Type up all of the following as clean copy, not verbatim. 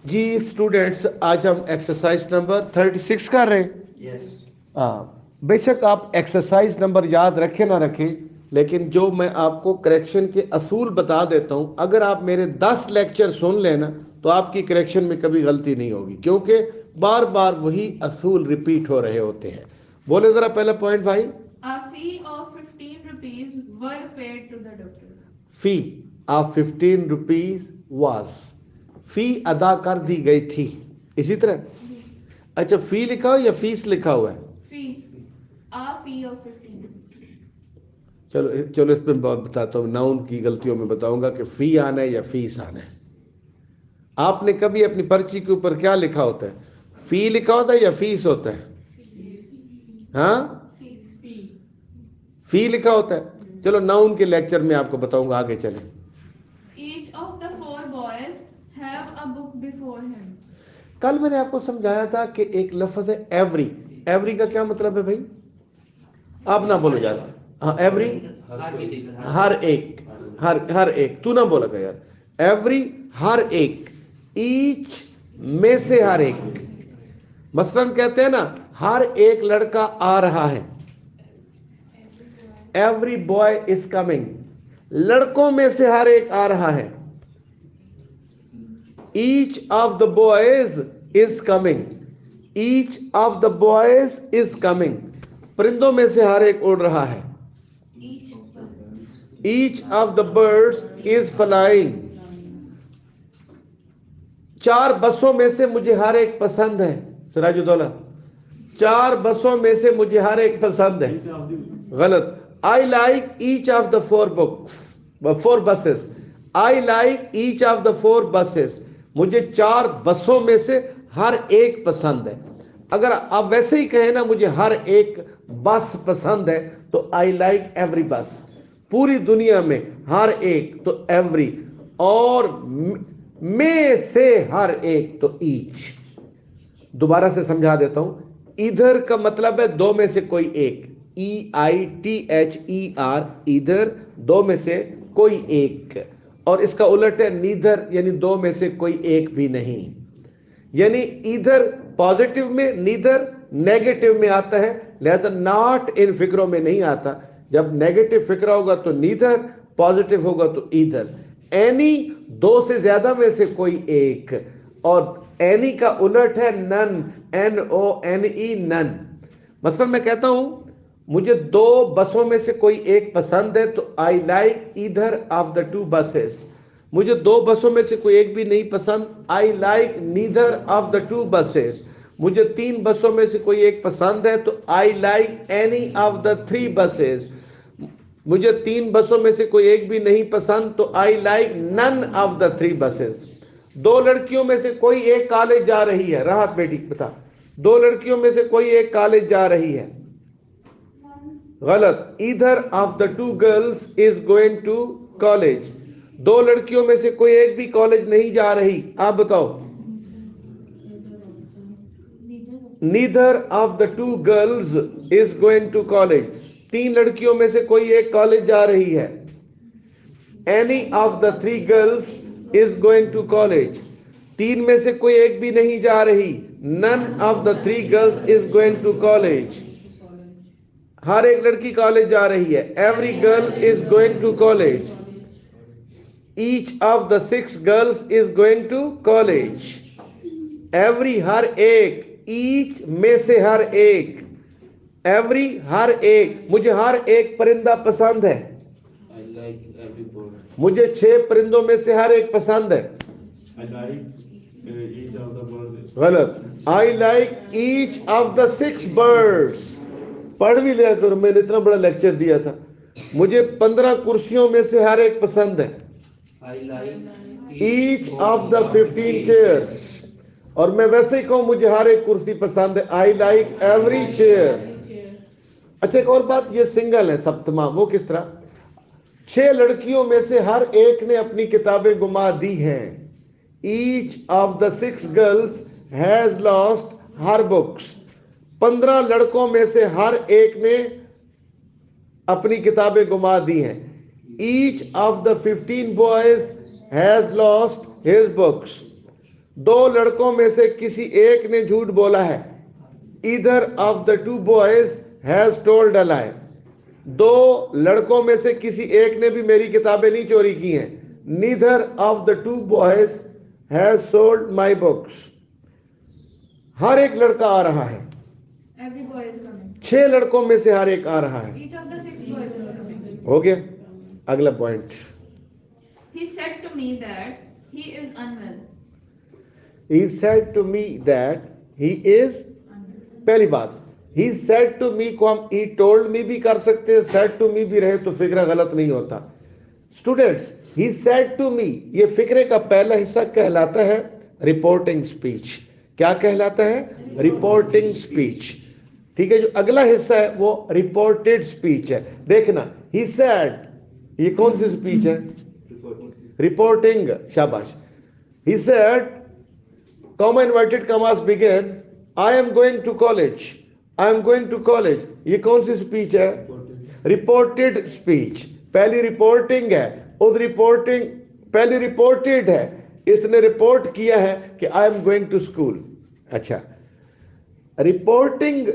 जी students, आज हम exercise number 36 कर रहे हैं। यस। हाँ, बेशक आप एक्सरसाइज नंबर याद रखें ना रखें, लेकिन जो मैं आपको करेक्शन के असूल बता देता हूँ, अगर आप मेरे 10 लेक्चर सुन लेना तो आपकी करेक्शन में कभी गलती नहीं होगी, क्योंकि बार बार वही असूल रिपीट हो रहे होते हैं। बोले जरा पहला पॉइंट भाई। A fee of 15 rupees were paid to the doctor. Fee of 15 rupees was, fee अदा कर दी गई थी। इसी तरह अच्छा, फी लिखा हो या फीस लिखा हुआ है? Fee. A fee of 15 rupees. चलो चलो, इसमें बताता हूँ, नाउन की गलतियों में बताऊंगा कि फी आना है या फीस आना है। आपने कभी अपनी पर्ची के ऊपर क्या लिखा होता है? फी लिखा होता है या फीस होता है? हाँ, Fee. फी लिखा होता है। चलो नाउन के लेक्चर में आपको बताऊंगा, आगे चले। Each of the four boys have a book before him. कल मैंने आपको समझाया था कि एक लफ्ज है एवरी। एवरी का क्या मतलब है भाई? आप ना बोलो यार। हाँ, एवरी हर एक, हर हर एक, तू ना बोला कर यार। एवरी हर एक, ईच में से हर एक। मसलन कहते हैं ना, हर एक लड़का आ रहा है। एवरी बॉय इज कमिंग, लड़कों में से हर एक आ रहा है। Each of the boys is coming, each of the boys is coming, परिंदों में से हर एक उड़ रहा है। Each of the birds is flying, चार बसों में से मुझे हर एक पसंद है। सिराजुद्दौला, चार बसों में से मुझे हर एक पसंद है। गलत। I like each of the four books, four buses. I like each of the four buses, मुझे चार बसों में से हर एक पसंद है। अगर आप वैसे ही कहें ना, मुझे हर एक बस पसंद है, तो आई लाइक एवरी बस। पूरी दुनिया में हर एक तो एवरी, और में से हर एक तो ईच। दोबारा से समझा देता हूं। इधर का मतलब है दो में से कोई एक, EITHER, इधर दो में से कोई एक। और इसका उलट है नीदर, यानी दो में से कोई एक भी नहीं। यानी इधर पॉजिटिव में, नीदर नेगेटिव में आता है, लिहाजा नॉट इन फिक्रों में नहीं आता। जब नेगेटिव फिक्रा होगा तो नीदर, पॉजिटिव होगा तो इधर। एनी दो से ज्यादा में से कोई एक, और एनी का उलट है नन, NONE, नन। मसलन मैं कहता हूं मुझे दो बसों में से कोई एक पसंद है, तो I like either of the to buses. मुझे दो बसों में से कोई एक भी नहीं पसंद, I like neither of the to buses. मुझे तीन बसों में से कोई एक पसंद है, तो I like any of the three buses. मुझे तीन बसों में से कोई एक भी नहीं पसंद, तो I like none of the three buses. दो लड़कियों में से कोई एक कॉलेज जा रही है, राहत बेटी बता, दो लड़कियों में से कोई एक कॉलेज जा रही है। गलत। Either of the two girls is going to college, दो लड़कियों में से कोई एक भी कॉलेज नहीं जा रही। आप बताओ। Neither of the two girls is going to college, तीन लड़कियों में से कोई एक कॉलेज जा रही है। Any of the three girls is going to college, तीन में से कोई एक भी नहीं जा रही। None of the three girls is going to college, हर एक लड़की कॉलेज जा रही है। Every girl is going to college, each of the six girls is going to college. Every हर एक, ईच में से हर एक, एवरी हर एक, मुझे हर एक परिंदा पसंद है। I like every bird. मुझे छह परिंदों में से हर एक पसंद है। I like each of the birds. गलत। I like each of the six birds. पढ़ भी लिया करो, मैंने इतना बड़ा लेक्चर दिया था। मुझे 15 कुर्सियों में से हर एक पसंद है। I like each of the 15 chairs. और मैं वैसे ही कहूं मुझे हर एक कुर्सी पसंद है, आई लाइक एवरी चेयर। अच्छा, एक और बात, ये सिंगल है सप्तमा। वो किस तरह? छह लड़कियों में से हर एक ने अपनी किताबें गुमा दी हैं। Each of the six girls has lost her books, 15 लड़कों में से हर एक ने अपनी किताबें गुमा दी हैं। Each of the 15 boys has lost his books, दो लड़कों में से किसी एक ने झूठ बोला है। Either of the two boys has told a lie. दो लड़कों में से किसी एक ने भी मेरी किताबें नहीं चोरी की हैं। Neither of the two boys has sold my books. हर एक लड़का आ रहा है। Every boy is coming. 6 लड़कों में से हर एक आ रहा है। Each of the 6 boys is coming. हो गया। अगला point. He said to me that he is unwell. He said to me that he is, पहली बात, he said to me को हम he told me भी कर सकते हैं, said to me भी रहे तो फिक्रा गलत नहीं होता। Students, he said to me ये फिक्रे का पहला हिस्सा कहलाता है रिपोर्टिंग स्पीच। क्या कहलाता है? Reporting speech. ठीक है, जो अगला हिस्सा है वो रिपोर्टेड स्पीच है। देखना, he said, ये कौन सी स्पीच है? रिपोर्टिंग। शाबाश। he said, comma inverted commas begin, I am going to college, I am going to college। ये कौन सी स्पीच है? Reported speech. पहली रिपोर्टिंग है, उस रिपोर्टिंग पहली रिपोर्टेड है, इसने रिपोर्ट किया है कि I am going to school. अच्छा, रिपोर्टिंग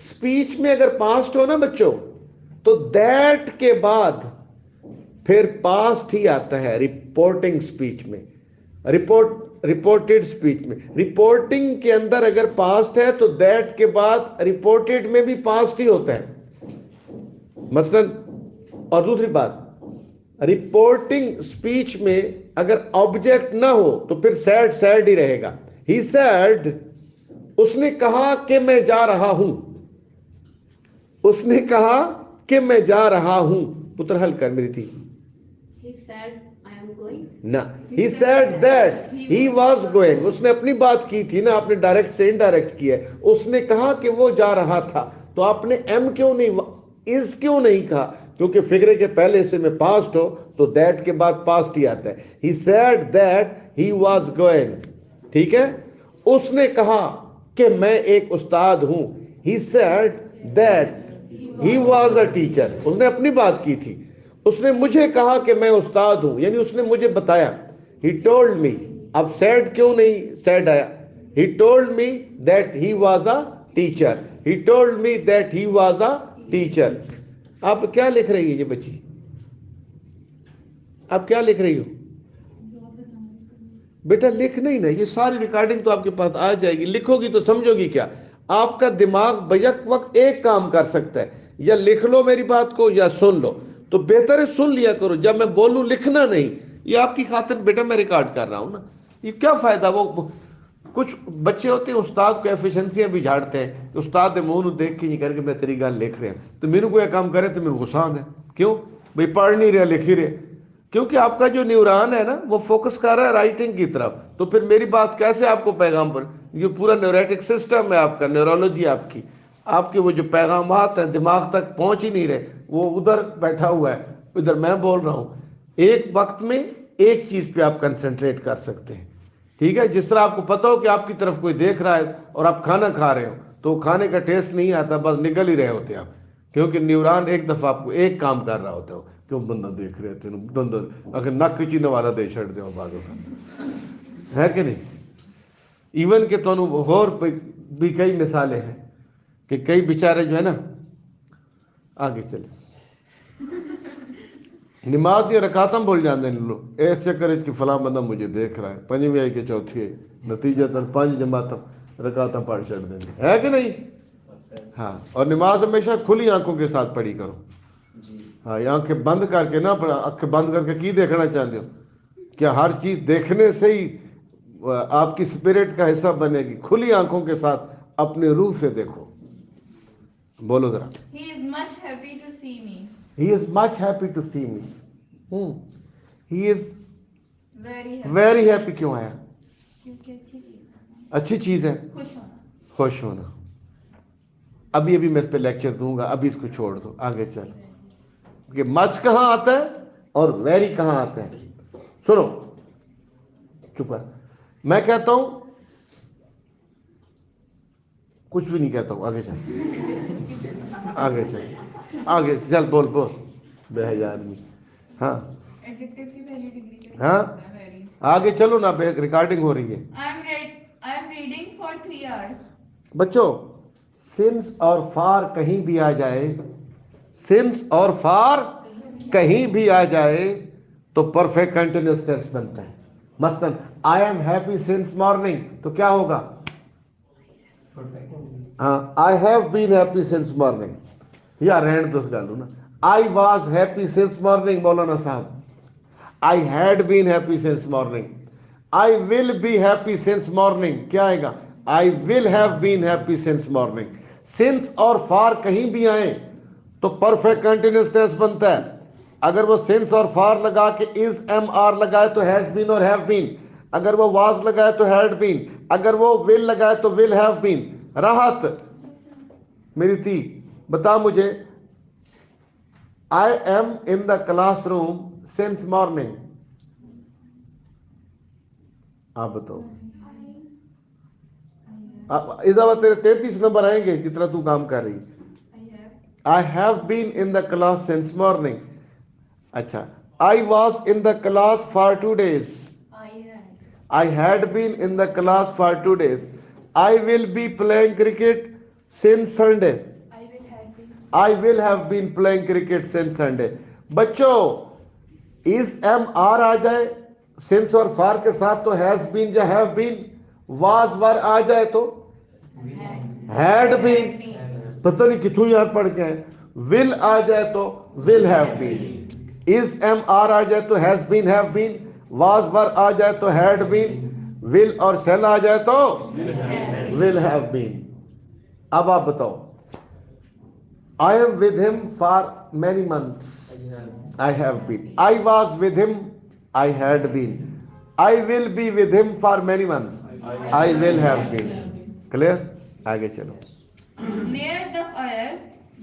स्पीच में अगर पास्ट हो ना बच्चों, तो दैट के बाद फिर पास्ट ही आता है रिपोर्टिंग स्पीच में। रिपोर्टेड स्पीच में, रिपोर्टिंग के अंदर अगर पास्ट है तो दैट के बाद रिपोर्टेड में भी पास्ट ही होता है मसलन। और दूसरी बात, रिपोर्टिंग स्पीच में अगर ऑब्जेक्ट ना हो तो फिर सैड सैड ही रहेगा। ही सैड, उसने कहा कि मैं जा रहा हूं। उसने कहा कि मैं जा रहा हूं। पुत्र हल कर मेरी थी। He said, I am going. ना, he said that he was going। उसने अपनी बात की थी ना, आपने डायरेक्ट से इनडायरेक्ट किया है। उसने कहा कि वो जा रहा था, तो आपने एम क्यों नहीं, इज क्यों नहीं कहा? क्योंकि फिक्रे के पहले हिस्से में पास्ट हो तो दैट के बाद पास्ट ही आता है। he said that he was going। ठीक है, उसने कहा कि मैं एक उस्ताद हूं। he said that he was a teacher। उसने अपनी बात की थी। उसने मुझे कहा कि मैं उस्ताद हूं, यानी उसने मुझे बताया। he told me, अब said क्यों नहीं said आया? he told me that he was a teacher। he told me that he was a teacher। आप क्या लिख रही है ये बच्ची? आप क्या लिख रही हो बेटा? लिख नहीं ना, ये सारी रिकॉर्डिंग तो आपके पास आ जाएगी। लिखोगी तो समझोगी क्या? आपका दिमाग बैक वक्त एक काम कर सकता है, या लिख लो मेरी बात को या सुन लो। तो बेहतर है सुन लिया करो, जब मैं बोलूं लिखना नहीं। ये आपकी खातिर बेटा मैं रिकॉर्ड कर रहा हूं ना, ये क्या फायदा? वो कुछ बच्चे होते हैं उस्ताद को एफिशिएंसियां भी झाड़ते हैं। उस्ताद मुंह देख के ये करके मैं तेरी गल लिख रहे हैं, तो मेनू कोई काम करे तो मेरे गुस्सा आता है। क्यों भाई? पढ़ नहीं रहे, लिख ही रहे। क्योंकि आपका जो न्यूरॉन है ना, वो फोकस कर रहा है राइटिंग की तरफ। तो फिर मेरी बात कैसे आपको पैगाम पर, ये पूरा न्यूरेटिक सिस्टम है आपका, न्यूरोलॉजी आपकी, आपके वो जो पैगामात हैं दिमाग तक पहुंच ही नहीं रहे, वो उधर बैठा हुआ है, इधर मैं बोल रहा हूं। एक वक्त में एक चीज पे आप कंसंट्रेट कर सकते हैं। ठीक है, जिस तरह आपको पता हो कि आपकी तरफ कोई देख रहा है और आप खाना खा रहे हो, तो खाने का टेस्ट नहीं आता, बस निकल ही रहे होते आप, क्योंकि न्यूरॉन एक दफा आपको एक काम कर रहा होता है। क्यों बंदा देख रहे थे बंदा, अगर नक चीने वाला दे छड़ दो बाजू है कि नहीं? इवन के तो होर भी कई मिसालें हैं कि कई बेचारे जो है ना, आगे चले नमाज या रकातम भूल जाते हैं लोग, इस चक्कर इसकी फलां बंदा मुझे देख रहा है, पंजवीं आई के चौथी आई, नतीजा तक 5 जमातम रकातम पढ़ छड़ देंगे, है कि नहीं? हाँ, और नमाज हमेशा खुली आंखों के साथ पढ़ी करो। हाँ, ये आंखें बंद करके ना, आंखें बंद करके की देखना चाहते हो? क्या हर चीज देखने से ही आपकी स्पिरिट का हिस्सा बनेगी? खुली आंखों के साथ अपने रूह से देखो। बोलो जरा। He is much happy to see me. He is much happy to see me। He is Very happy. very happy। क्यों आया? क्योंकि अच्छी चीज है, अच्छी चीज है खुश होना। खुश होना। अभी अभी मैं इस पे लेक्चर दूंगा, अभी इसको छोड़ दो, आगे चल। कि मच कहाँ आता है और वेरी कहाँ आता है? सुनो, चुप कर। मैं कहता हूं, कुछ भी नहीं कहता हूं, आगे चल, आगे चल, आगे चल, बोल बोल बेहजा आदमी। हाँ एडजेक्टिव की पहली डिग्री हाँ, आगे चलो ना, रिकॉर्डिंग हो रही है। I am yards. बच्चों सिंस और फार कहीं भी आ जाए, सिंस और फार कहीं भी आ जाए तो परफेक्ट कंटिन्यूअस टेंस बनता है। मसलन I am happy since morning तो क्या होगा? हाँ, I have been happy since morning. या रहने दो उस गालू ना, I was happy since morning मौलाना साहब, I had been happy since morning. I will be happy since morning. क्या आएगा? I will have been happy since morning. Since और for कहीं भी आए तो परफेक्ट कंटिन्यूअस टेंस बनता है। अगर वो since और for लगा के is am are लगाए तो has been और have been, अगर वो was लगाए तो had been, अगर वो will लगाए तो will have been। राहत मेरी थी, बता मुझे, I am in the classroom since morning। आप बताओ। इस दफा तेरे 33 नंबर आएंगे जितना तू काम कर रही। I have been in the class since morning. अच्छा, I was in the class for 2 days। I had been in the class for 2 days। I will be playing cricket since Sunday. I will have been playing cricket since Sunday. बच्चों is am are आ जाए since और for के साथ तो has been या have been, was were आ जाए तो हैड बीन, पता नहीं कितों याद पड़ गया है। विल आ जाए तो will have been, is am are आ जाए तो has been have been, was were आ जाए तो हैड बीन, विल और शैल आ जाए तो विल हैव बीन। अब आप बताओ, I am with him for many months, I have been. I was with him. I had been. I will be with him for many months. I will have been. Clear? आगे चलो। Near the fire,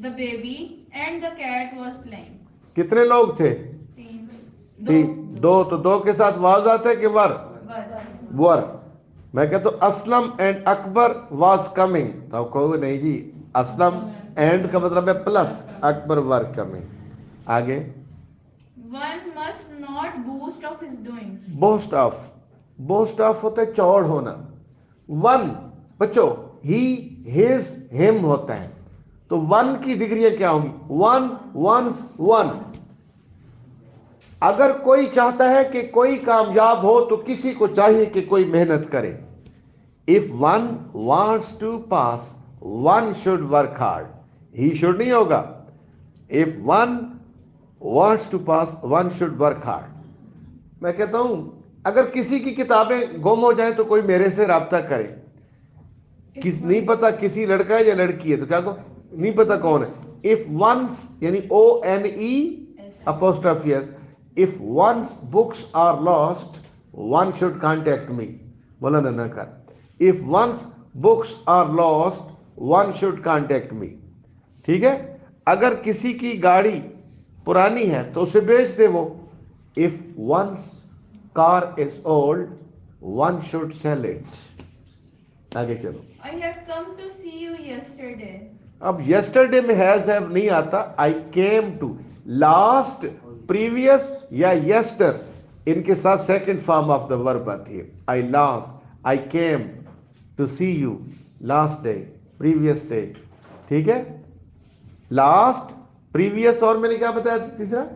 the baby and the cat was playing. कितने लोग थे? तीन। तीन। दो तो दो के साथ वाज आता है कि वर? वर। मैं कहता हूँ Aslam and Akbar was coming, तो आप कहोगे नहीं जी, असलम एंड का मतलब है प्लस, अकबर वर कमिंग। आगे। One must not boast of his doings. Boast of, boast of होता है चौड़ होना। वन बच्चों ही हिज हिम होता है, तो वन की डिग्रियां क्या होंगी? One, one's, one. अगर कोई चाहता है कि कोई कामयाब हो तो किसी को चाहिए कि कोई मेहनत करे। If one wants to pass one should work hard, he should नहीं होगा। If one wants to pass one should work hard. मैं कहता हूं अगर किसी की किताबें गुम हो जाए तो कोई मेरे से राब्ता करे। किस नहीं पता किसी लड़का है या लड़की है तो क्या को नहीं पता कौन है। इफ वंस यानी ONE apostrophe s, if one's books are lost one should contact me. बोला ना कर, if one's books are lost one should contact me. ठीक है, अगर किसी की गाड़ी पुरानी है तो उसे बेच दे वो। If one's car is old one should sell it. आगे चलो। I have come to see you yesterday. अब yesterday में हैज हैव नहीं आता, I came to. Last, previous या यस्टर, इनके साथ second form of the verb आती है। I last, I came to see you last day, previous day. ठीक है, लास्ट, प्रीवियस और मैंने क्या बताया तीसरा?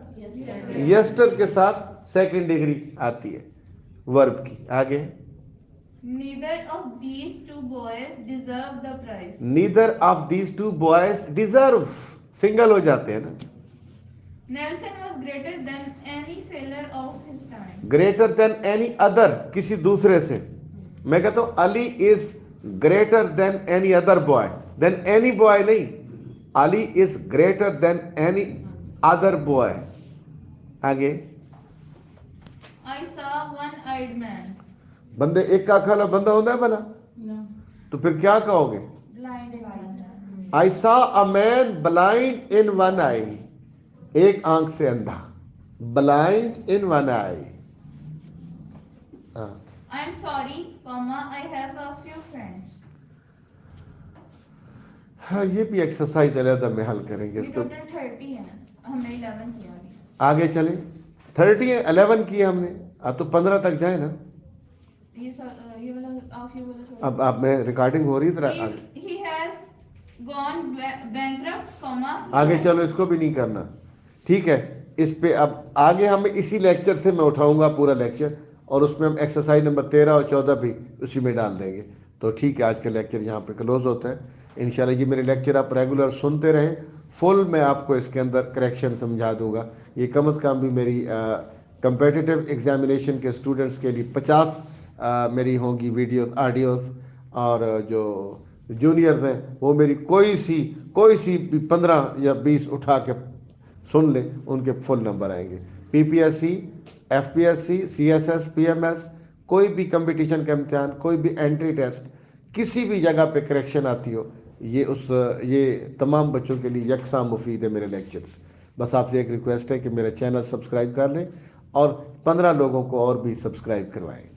यस्टर के साथ सेकंड डिग्री आती है वर्ब की। आगे। Neither of these two boys deserve the prize. Neither of these two boys deserves, single हो जाते हैं ना। Nelson was greater than any sailor of his time. Greater than any other, किसी दूसरे से। मैं कहता हूं Ali is greater than any other boy, than any boy नहीं, Ali is greater than any other boy. आगे। I saw one-eyed man. बंदे एक आंख वाला बंदा होता है भला? तो फिर क्या कहोगे? Blind in one eye. I saw a man blind in one eye, एक आंख से अंधा, blind in one eye. I'm sorry, comma, I have a few friends. हाँ, ये भी एक्सरसाइज अलग में हल करेंगे ये इसको। टोटल 30 है, हमने 11 किया अभी। आगे चले। 30 है, 11 किए हमने, अब तो 15 तक जाए ना। ये वाला आप ये वाला छोड़ अब आप में रिकॉर्डिंग हो रही है तरह If he has gone bankrupt, comma, आगे चलो, इसको भी नहीं करना, ठीक है। इस पे अब आगे हम इसी लेक्चर से मैं उठाऊंगा पूरा लेक्चर, और उसमें हम एक्सरसाइज नंबर 13 और 14 भी उसी में डाल देंगे। तो ठीक है, आज का लेक्चर यहाँ पे क्लोज होता है। इंशाल्लाह ये मेरे लेक्चर आप रेगुलर सुनते रहें, फुल मैं आपको इसके अंदर करेक्शन समझा दूंगा। ये कम से कम भी मेरी कंपेटिटिव एग्जामिनेशन के स्टूडेंट्स के लिए 50 मेरी होंगी वीडियोस ऑडियोस, और जो जूनियर्स हैं वो मेरी कोई सी भी 15 या 20 उठा के सुन ले, उनके फुल नंबर आएंगे। पीपीएससी, एफपीएससी, सीएसएस, पीएमएस, कोई भी कंपटीशन का इम्तिहान, कोई भी एंट्री टेस्ट, किसी भी जगह पे करेक्शन आती हो, ये तमाम बच्चों के लिए यकसा मुफीद है मेरे लेक्चर्स। बस आपसे एक रिक्वेस्ट है कि मेरा चैनल सब्सक्राइब कर लें और 15 लोगों को और भी सब्सक्राइब करवाएं।